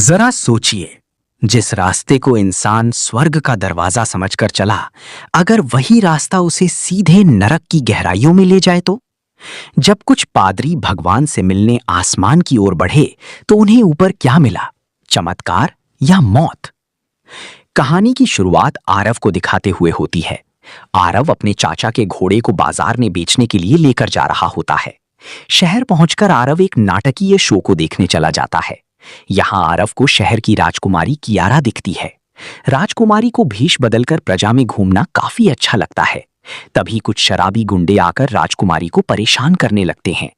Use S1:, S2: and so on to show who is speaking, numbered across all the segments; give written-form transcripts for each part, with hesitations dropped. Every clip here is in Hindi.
S1: जरा सोचिए, जिस रास्ते को इंसान स्वर्ग का दरवाजा समझकर चला, अगर वही रास्ता उसे सीधे नरक की गहराइयों में ले जाए तो? जब कुछ पादरी भगवान से मिलने आसमान की ओर बढ़े तो उन्हें ऊपर क्या मिला? चमत्कार या मौत? कहानी की शुरुआत आरव को दिखाते हुए होती है। आरव अपने चाचा के घोड़े को बाजार में बेचने के लिए लेकर जा रहा होता है। शहर पहुंचकर आरव एक नाटकीय शो को देखने चला जाता है। यहाँ आरव को शहर की राजकुमारी कियारा दिखती है। राजकुमारी को भेष बदलकर प्रजा में घूमना काफी अच्छा लगता है। तभी कुछ शराबी गुंडे आकर राजकुमारी को परेशान करने लगते हैं।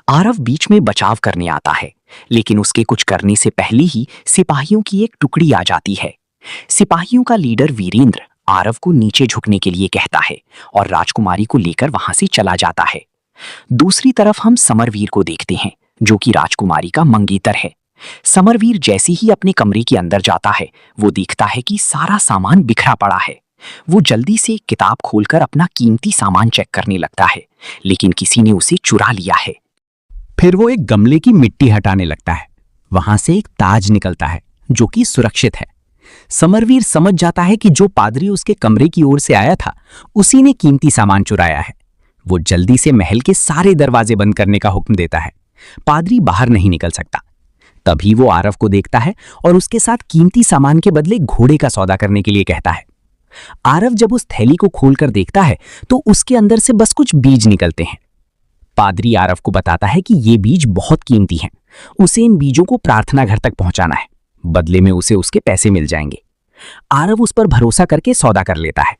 S1: आरव बीच में बचाव करने आता है, लेकिन उसके कुछ करने से पहले ही सिपाहियों की एक टुकड़ी आ जाती है। सिपाहियों का लीडर वीरेंद्र आरव को नीचे झुकने के लिए कहता है और राजकुमारी को लेकर वहां से चला जाता है। दूसरी तरफ हम समरवीर को देखते हैं, जो कि राजकुमारी का मंगेतर है। समरवीर जैसे ही अपने कमरे के अंदर जाता है, वो देखता है कि सारा सामान बिखरा पड़ा है। वो जल्दी से एक किताब खोलकर अपना कीमती सामान चेक करने लगता है, लेकिन किसी ने उसे चुरा लिया है।
S2: फिर वो एक गमले की मिट्टी हटाने लगता है। वहां से एक ताज निकलता है, जो कि सुरक्षित है। समरवीर समझ जाता है कि जो पादरी उसके कमरे की ओर से आया था, उसी ने कीमती सामान चुराया है। वो जल्दी से महल के सारे दरवाजे बंद करने का हुक्म देता है। पादरी बाहर नहीं निकल सकता। तभी वो आरव को देखता है और उसके साथ कीमती सामान के बदले घोड़े का सौदा करने के लिए कहता है। आरव जब उस थैली को खोलकर देखता है तो उसके अंदर से बस कुछ बीज निकलते हैं। पादरी आरव को बताता है कि ये बीज बहुत कीमती हैं। उसे इन बीजों को प्रार्थना घर तक पहुंचाना है। बदले में उसे उसके पैसे मिल जाएंगे। आरव उस पर भरोसा करके सौदा कर लेता है।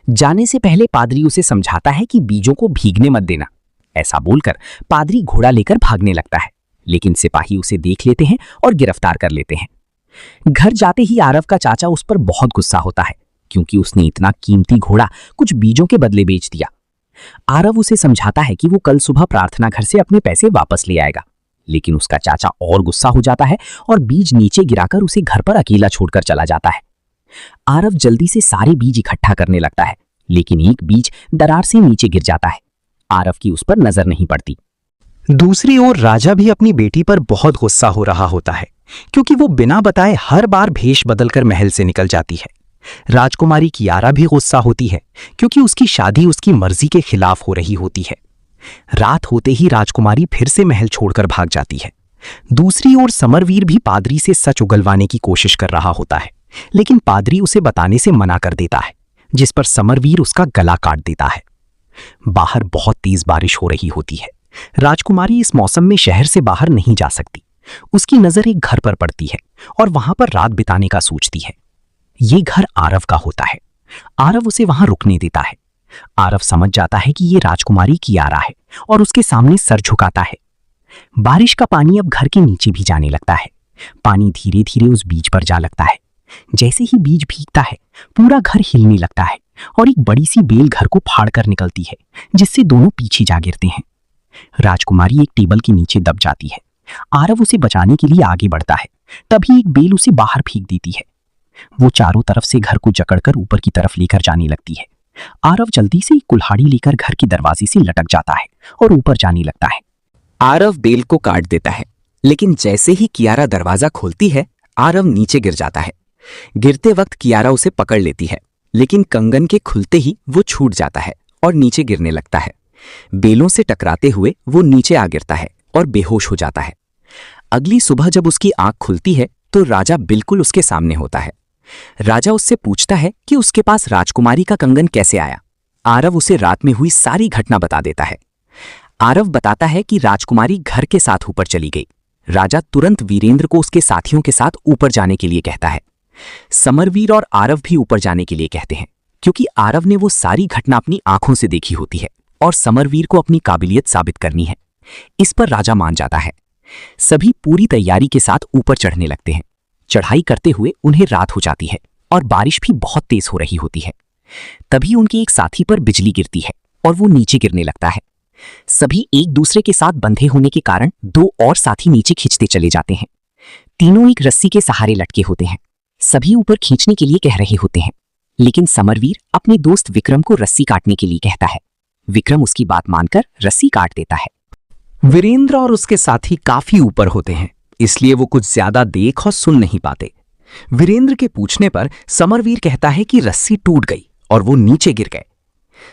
S2: जाने से पहले पादरी उसे समझाता है कि बीजों को भीगने मत देना। ऐसा बोलकर पादरी घोड़ा लेकर भागने लगता है, लेकिन सिपाही उसे देख लेते हैं और गिरफ्तार कर लेते हैं। घर जाते ही आरव का चाचा उस पर बहुत गुस्सा होता है, क्योंकि उसने इतना कीमती घोड़ा कुछ बीजों के बदले बेच दिया। आरव उसे समझाता है कि वो कल सुबह प्रार्थना घर से अपने पैसे वापस ले आएगा, लेकिन उसका चाचा और गुस्सा हो जाता है और बीज नीचे गिराकर उसे घर पर अकेला छोड़कर चला जाता है। आरव जल्दी से सारे बीज इकट्ठा करने लगता है, लेकिन एक बीज दरार से नीचे गिर जाता है। आरव की उस पर नजर नहीं पड़ती।
S1: दूसरी ओर राजा भी अपनी बेटी पर बहुत गुस्सा हो रहा होता है, क्योंकि वो बिना बताए हर बार भेष बदलकर महल से निकल जाती है। राजकुमारी कियारा भी गुस्सा होती है, क्योंकि उसकी शादी उसकी मर्जी के खिलाफ हो रही होती है। रात होते ही राजकुमारी फिर से महल छोड़कर भाग जाती है। दूसरी ओर समरवीर भी पादरी से सच उगलवाने की कोशिश कर रहा होता है, लेकिन पादरी उसे बताने से मना कर देता है, जिस पर समरवीर उसका गला काट देता है। बाहर बहुत तेज बारिश हो रही होती है। राजकुमारी इस मौसम में शहर से बाहर नहीं जा सकती। उसकी नजर एक घर पर पड़ती है और वहां पर रात बिताने का सोचती है। ये घर आरव का होता है। आरव उसे वहां रुकने देता है। आरव समझ जाता है कि ये राजकुमारी कियारा है और उसके सामने सर झुकाता है। बारिश का पानी अब घर के नीचे भी जाने लगता है। पानी धीरे धीरे उस बीज पर जा लगता है। जैसे ही बीज भीगता है, पूरा घर हिलने लगता है और एक बड़ी सी बेल घर को फाड़कर निकलती है, जिससे दोनों पीछे जा गिरते हैं। राजकुमारी एक टेबल के नीचे दब जाती है। आरव उसे बचाने के लिए आगे बढ़ता है। तभी एक बेल उसे बाहर फेंक देती है। वो चारों तरफ से घर को जकड़कर ऊपर की तरफ लेकर जाने लगती है। आरव जल्दी से एक कुल्हाड़ी लेकर घर के दरवाजे से लटक जाता है और ऊपर जाने लगता है।
S2: आरव बेल को काट देता है, लेकिन जैसे ही कियारा दरवाजा खोलती है, आरव नीचे गिर जाता है। गिरते वक्त कियारा उसे पकड़ लेती है, लेकिन कंगन के खुलते ही वो छूट जाता है और नीचे गिरने लगता है। बेलों से टकराते हुए वो नीचे आ गिरता है और बेहोश हो जाता है। अगली सुबह जब उसकी आंख खुलती है तो राजा बिल्कुल उसके सामने होता है। राजा उससे पूछता है कि उसके पास राजकुमारी का कंगन कैसे आया। आरव उसे रात में हुई सारी घटना बता देता है। आरव बताता है कि राजकुमारी घर के साथ ऊपर चली गई। राजा तुरंत वीरेंद्र को उसके साथियों के साथ ऊपर जाने के लिए कहता है। समरवीर और आरव भी ऊपर जाने के लिए कहते हैं, क्योंकि आरव ने वो सारी घटना अपनी आंखों से देखी होती है और समरवीर को अपनी काबिलियत साबित करनी है। इस पर राजा मान जाता है। सभी पूरी तैयारी के साथ ऊपर चढ़ने लगते हैं। चढ़ाई करते हुए उन्हें रात हो जाती है और बारिश भी बहुत तेज हो रही होती है। तभी उनके एक साथी पर बिजली गिरती है और वो नीचे गिरने लगता है। सभी एक दूसरे के साथ बंधे होने के कारण दो और साथी नीचे खींचते चले जाते हैं। तीनों एक रस्सी के सहारे लटके होते हैं। सभी वीर खींचने के लिए कह रहे होते हैं, लेकिन समरवीर अपने दोस्त विक्रम को रस्सी काटने के लिए कहता है। विक्रम उसकी बात मानकर रस्सी काट देता है।
S1: वीरेंद्र और उसके साथी काफी ऊपर होते हैं
S2: इसलिए वो कुछ ज्यादा देख और सुन नहीं पाते। वीरेंद्र के पूछने पर समरवीर कहता है कि रस्सी टूट गई और वो नीचे गिर गए।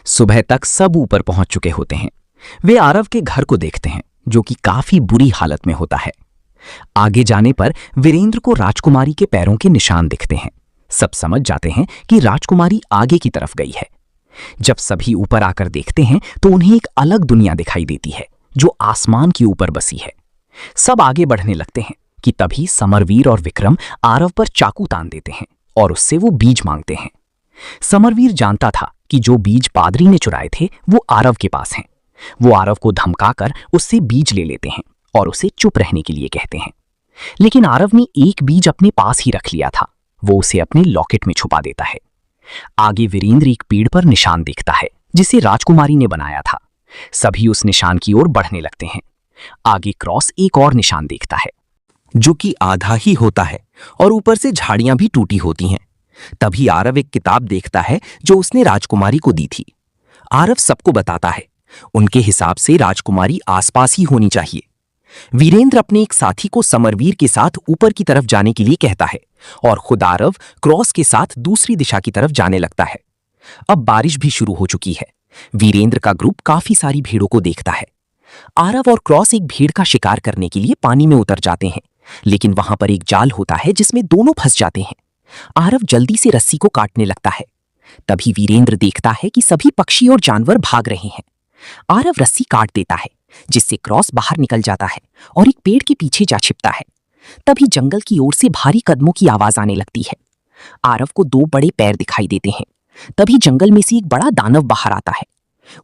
S2: सुबह तक सब ऊपर पहुंच चुके होते हैं। वे आरव के घर को देखते हैं जो कि काफी बुरी हालत में होता है। आगे जाने पर वीरेंद्र को राजकुमारी के पैरों के निशान दिखते हैं। सब समझ जाते हैं कि राजकुमारी आगे की तरफ गई है। जब सभी ऊपर आकर देखते हैं तो उन्हें एक अलग दुनिया दिखाई देती है जो आसमान के ऊपर बसी है। सब आगे बढ़ने लगते हैं कि तभी समरवीर और विक्रम आरव पर चाकू तान देते हैं और उससे वो बीज मांगते हैं। समरवीर जानता था कि जो बीज पादरी ने चुराए थे वो आरव के पास हैं। वो आरव को धमकाकर उससे बीज ले लेते हैं और उसे चुप रहने के लिए कहते हैं। लेकिन आरव ने एक बीज अपने पास ही रख लिया था। वो उसे अपने लॉकेट में छुपा देता है। आगे वीरेंद्र एक पेड़ पर निशान देखता है जिसे राजकुमारी ने बनाया था। सभी उस निशान की ओर बढ़ने लगते हैं। आगे क्रॉस एक और निशान देखता है जो कि आधा ही होता है और ऊपर से झाड़ियां भी टूटी होती हैं। तभी आरव एक किताब देखता है जो उसने राजकुमारी को दी थी। आरव सबको बताता है। उनके हिसाब से राजकुमारी आसपास ही होनी चाहिए। वीरेंद्र अपने एक साथी को समरवीर के साथ ऊपर की तरफ जाने के लिए कहता है और खुद आरव क्रॉस के साथ दूसरी दिशा की तरफ जाने लगता है। अब बारिश भी शुरू हो चुकी है। वीरेंद्र का ग्रुप काफी सारी भेड़ों को देखता है। आरव और क्रॉस एक भेड़ का शिकार करने के लिए पानी में उतर जाते हैं, लेकिन वहां पर एक जाल होता है जिसमें दोनों फंस जाते हैं। आरव जल्दी से रस्सी को काटने लगता है। तभी वीरेंद्र देखता है कि सभी पक्षी और जानवर भाग रहे हैं। आरव रस्सी काट देता है जिससे क्रॉस बाहर निकल जाता है और एक पेड़ के पीछे जा छिपता है। तभी जंगल की ओर से भारी कदमों की आवाज आने लगती है। आरव को दो बड़े पैर दिखाई देते हैं। तभी जंगल में से एक बड़ा दानव बाहर आता है।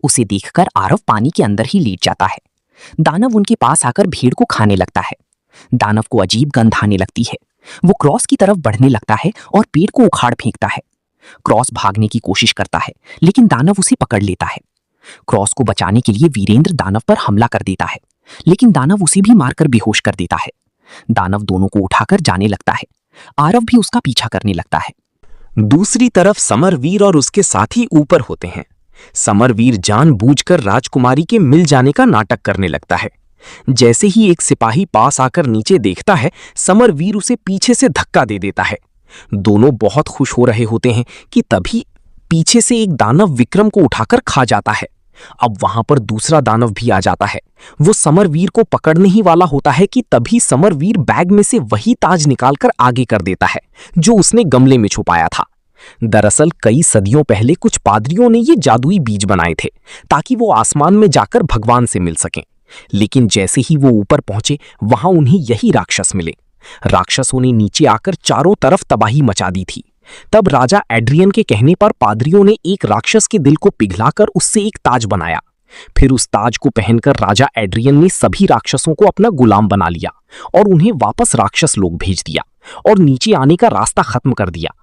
S2: उसे देखकर आरव पानी के अंदर ही लेट जाता है। दानव उनके पास आकर भेड़ को खाने लगता है। दानव को अजीब गंध आने लगती है। वो क्रॉस की तरफ बढ़ने लगता है और पेड़ को उखाड़ फेंकता है। क्रॉस भागने की कोशिश करता है लेकिन दानव उसे पकड़ लेता है। क्रॉस को बचाने के लिए वीरेंद्र दानव पर हमला कर देता है, लेकिन दानव उसे भी मारकर बेहोश कर देता है। दानव दोनों को उठाकर जाने लगता है। आरव भी उसका पीछा करने लगता है।
S1: दूसरी तरफ समरवीर और उसके साथी ऊपर होते हैं। समरवीर जानबूझकर राजकुमारी के मिल जाने का नाटक करने लगता है। जैसे ही एक सिपाही पास आकर नीचे देखता है, समरवीर उसे पीछे से धक्का दे देता है। दोनों बहुत खुश हो रहे होते हैं कि तभी पीछे से एक दानव विक्रम को उठाकर खा जाता है। अब वहां पर दूसरा दानव भी आ जाता है। वो समरवीर को पकड़ने ही वाला होता है कि तभी समरवीर बैग में से वही ताज निकालकर आगे कर देता है जो उसने गमले में छुपाया था। दरअसल कई सदियों पहले कुछ पादरियों ने ये जादुई बीज बनाए थे ताकि वो आसमान में जाकर भगवान से मिल सकें। लेकिन जैसे ही वो ऊपर पहुंचे, वहां उन्हें यही राक्षस मिले। राक्षसों ने नीचे आकर चारों तरफ तबाही मचा दी थी। तब राजा एड्रियन के कहने पर पादरियों ने एक राक्षस के दिल को पिघलाकर उससे एक ताज बनाया। फिर उस ताज को पहनकर राजा एड्रियन ने सभी राक्षसों को अपना गुलाम बना लिया और उन्हें वापस राक्षस लोग भेज दिया और नीचे आने का रास्ता खत्म कर दिया।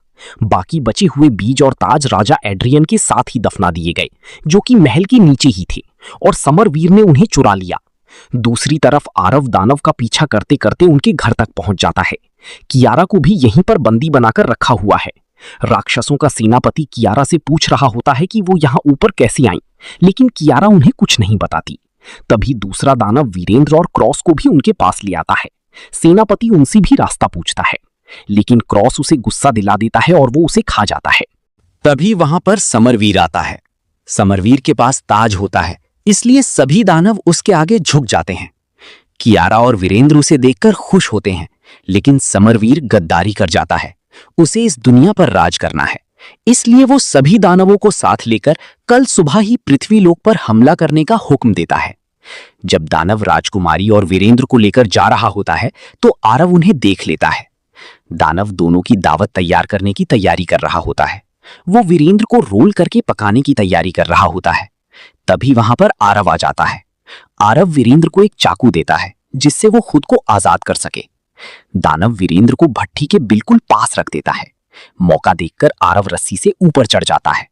S1: बाकी बचे हुए बीज और ताज राजा एड्रियन के साथ ही दफना दिए गए, जो कि महल के नीचे ही थे, और समरवीर ने उन्हें चुरा लिया। दूसरी तरफ आरव दानव का पीछा करते करते उनके घर तक पहुंच जाता है। कियारा को भी यहीं पर बंदी बनाकर रखा हुआ है। राक्षसों का सेनापति कियारा से पूछ रहा होता है कि वो यहाँ ऊपर कैसे आई, लेकिन कियारा उन्हें कुछ नहीं बताती। तभी दूसरा दानव वीरेंद्र और क्रॉस को भी उनके पास ले आता है। सेनापति उनसे भी रास्ता पूछता है, लेकिन क्रॉस उसे गुस्सा दिला देता है और वो उसे खा जाता है।
S2: तभी वहां पर समरवीर आता है। समरवीर के पास ताज होता है, इसलिए सभी दानव उसके आगे झुक जाते हैं। कियारा और वीरेंद्र उसे देखकर खुश होते हैं, लेकिन समरवीर गद्दारी कर जाता है। उसे इस दुनिया पर राज करना है, इसलिए वो सभी दानवों को साथ लेकर कल सुबह ही पृथ्वीलोक पर हमला करने का हुक्म देता है। जब दानव राजकुमारी और वीरेंद्र को लेकर जा रहा होता है तो आरव उन्हें देख लेता है। दानव दोनों की दावत तैयार करने की तैयारी कर रहा होता है। वो वीरेंद्र को रोल करके पकाने की तैयारी कर रहा होता है। तभी वहां पर आरव आ जाता है। आरव वीरेंद्र को एक चाकू देता है जिससे वो खुद को आजाद कर सके। दानव वीरेंद्र को भट्ठी के बिल्कुल पास रख देता है। मौका देखकर आरव रस्सी से ऊपर चढ़ जाता है।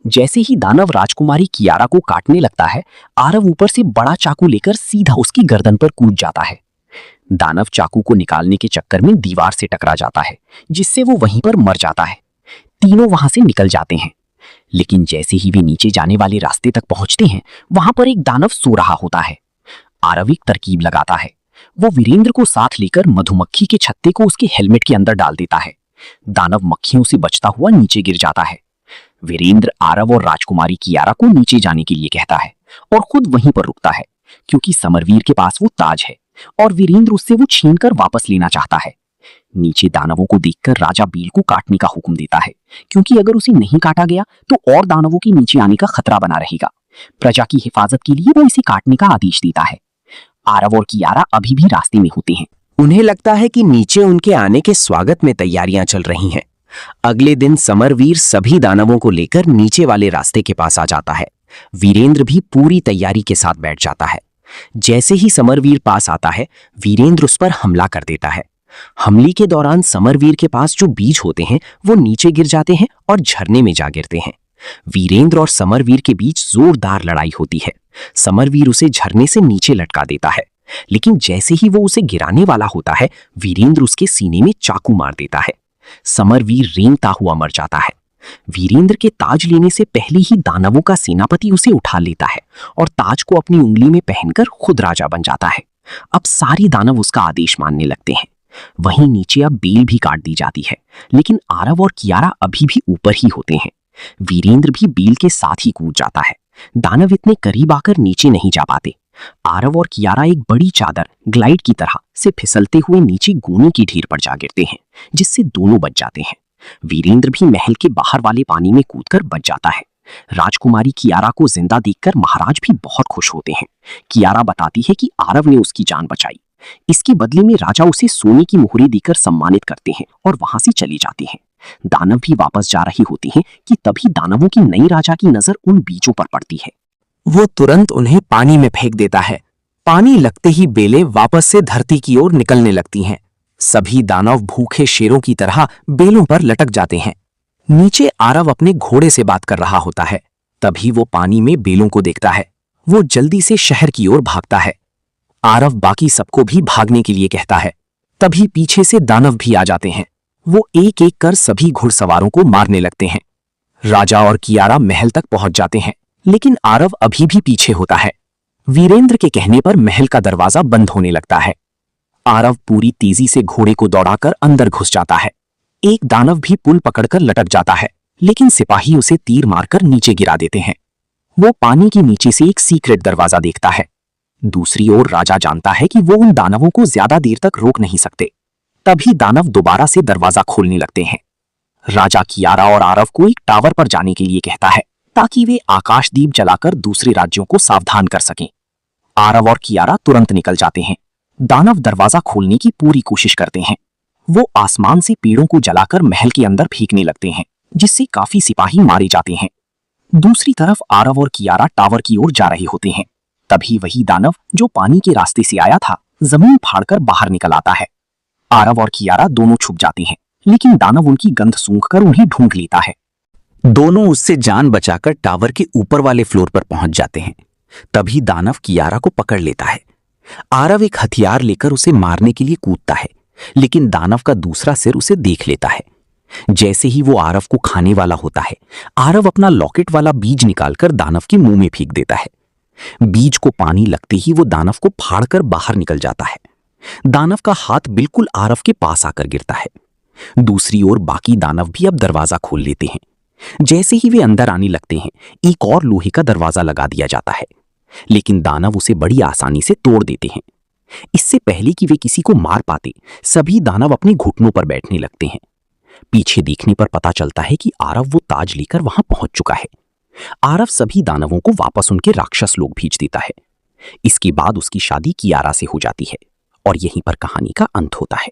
S2: जैसे ही दानव राजकुमारी कियारा को काटने लगता है, आरव ऊपर से बड़ा चाकू लेकर सीधा उसकी गर्दन पर कूद जाता है। दानव चाकू को निकालने के चक्कर में दीवार से टकरा जाता है, जिससे वो वहीं पर मर जाता है। तीनों वहां से निकल जाते हैं, लेकिन जैसे ही वे नीचे जाने वाले रास्ते तक पहुंचते हैं, वहां पर एक दानव सो रहा होता है। आरव एक तरकीब लगाता है। वो वीरेंद्र को साथ लेकर मधुमक्खी के छत्ते को उसके हेलमेट के अंदर डाल देता है। दानव मक्खियों से बचता हुआ नीचे गिर जाता है। वीरेंद्र आरव और राजकुमारी कियारा को नीचे जाने के लिए कहता है और खुद वहीं पर रुकता है, क्योंकि समरवीर के पास वो ताज है और वीरेंद्र उससे वो छीनकर वापस लेना चाहता है। नीचे दानवों को देखकर राजा बील को काटने का हुक्म देता है, क्योंकि अगर उसे नहीं काटा गया तो और दानवों के नीचे आने का खतरा बना रहेगा। प्रजा की हिफाजत के लिए वो इसे काटने का आदेश देता है। आरव और कियारा अभी भी रास्ते में होते हैं।
S1: उन्हें लगता है कि नीचे उनके आने के स्वागत में तैयारियां चल रही हैं। अगले दिन समरवीर सभी दानवों को लेकर नीचे वाले रास्ते के पास आ जाता है। वीरेंद्र भी पूरी तैयारी के साथ बैठ जाता है। जैसे ही समरवीर पास आता है, वीरेंद्र उस पर हमला कर देता है। हमले के दौरान समरवीर के पास जो बीज होते हैं वो नीचे गिर जाते हैं और झरने में जा गिरते हैं। वीरेंद्र और समरवीर के बीच जोरदार लड़ाई होती है। समरवीर उसे झरने से नीचे लटका देता है, लेकिन जैसे ही वो उसे गिराने वाला होता है, वीरेंद्र उसके सीने में चाकू मार देता है। समरवीर रेंगता हुआ मर जाता है। वीरेंद्र के ताज लेने से पहले ही दानवों का सेनापति उसे उठा लेता है और ताज को अपनी उंगली में पहनकर खुद राजा बन जाता है। अब सारे दानव उसका आदेश मानने लगते हैं। वहीं नीचे अब बेल भी काट दी जाती है, लेकिन आरव और कियारा अभी भी ऊपर ही होते हैं। वीरेंद्र भी बेल के साथ ही कूद जाता है। दानव इतने करीब आकर नीचे नहीं जा पाते। आरव और कियारा एक बड़ी चादर ग्लाइड की तरह से फिसलते हुए नीचे गोने की ढेर पर जा गिरते हैं, जिससे दोनों बच जाते हैं। वीरेंद्र भी महल के बाहर वाले पानी में कूदकर बच जाता है। राजकुमारी कियारा को जिंदा देखकर महाराज भी बहुत खुश होते हैं। कियारा बताती है कि आरव ने उसकी जान बचाई। इसके बदले में राजा उसे सोने की मोहरें देकर सम्मानित करते हैं और वहां से चले जाते हैं। दानव भी वापस जा रहे होते हैं कि तभी दानवों की नई राजा की नजर उन बीजों पर पड़ती है। वो तुरंत उन्हें पानी में फेंक देता है। पानी लगते ही बेलें वापस से धरती की ओर निकलने लगती हैं। सभी दानव भूखे शेरों की तरह बेलों पर लटक जाते हैं। नीचे आरव अपने घोड़े से बात कर रहा होता है। तभी वो पानी में बेलों को देखता है। वो जल्दी से शहर की ओर भागता है। आरव बाकी सबको भी भागने के लिए कहता है। तभी पीछे से दानव भी आ जाते हैं। वो एक एक कर सभी घुड़सवारों को मारने लगते हैं। राजा और कियारा महल तक पहुंच जाते हैं, लेकिन आरव अभी भी पीछे होता है। वीरेंद्र के कहने पर महल का दरवाजा बंद होने लगता है। आरव पूरी तेजी से घोड़े को दौड़ाकर अंदर घुस जाता है। एक दानव भी पुल पकड़कर लटक जाता है, लेकिन सिपाही उसे तीर मारकर नीचे गिरा देते हैं। वो पानी के नीचे से एक सीक्रेट दरवाजा देखता है। दूसरी ओर राजा जानता है कि वो उन दानवों को ज्यादा देर तक रोक नहीं सकते। तभी दानव दोबारा से दरवाजा खोलने लगते हैं। राजा कियारा और आरव को एक टावर पर जाने के लिए कहता है, ताकि वे आकाशदीप जलाकर दूसरे राज्यों को सावधान कर सकें। आरव और कियारा तुरंत निकल जाते हैं। दानव दरवाजा खोलने की पूरी कोशिश करते हैं। वो आसमान से पेड़ों को जलाकर महल के अंदर फेंकने लगते हैं, जिससे काफी सिपाही मारे जाते हैं। दूसरी तरफ आरव और कियारा टावर की ओर जा रहे होते हैं। तभी वही दानव जो पानी के रास्ते से आया था, जमीन फाड़कर बाहर निकल आता है। आरव और कियारा दोनों छुप जाते हैं, लेकिन दानव उनकी गंध सूंघकर उन्हें ढूंढ लेता है।
S2: दोनों उससे जान बचाकर टावर के ऊपर वाले फ्लोर पर पहुंच जाते हैं। तभी दानव कियारा को पकड़ लेता है। आरव एक हथियार लेकर उसे मारने के लिए कूदता है, लेकिन दानव का दूसरा सिर उसे देख लेता है। जैसे ही वो आरव को खाने वाला होता है, आरव अपना लॉकेट वाला बीज निकालकर दानव के मुंह में फेंक देता है। बीज को पानी लगते ही वो दानव को फाड़कर बाहर निकल जाता है। दानव का हाथ बिल्कुल आरव के पास आकर गिरता है। दूसरी ओर बाकी दानव भी अब दरवाजा खोल लेते हैं। जैसे ही वे अंदर आने लगते हैं, एक और लोहे का दरवाजा लगा दिया जाता है, लेकिन दानव उसे बड़ी आसानी से तोड़ देते हैं। इससे पहले कि वे किसी को मार पाते, सभी दानव अपने घुटनों पर बैठने लगते हैं। पीछे देखने पर पता चलता है कि आरव वो ताज लेकर वहां पहुंच चुका है। आरव सभी दानवों को वापस उनके राक्षस लोग भेज देता है। इसके बाद उसकी शादी कियारा से हो जाती है और यहीं पर कहानी का अंत होता है।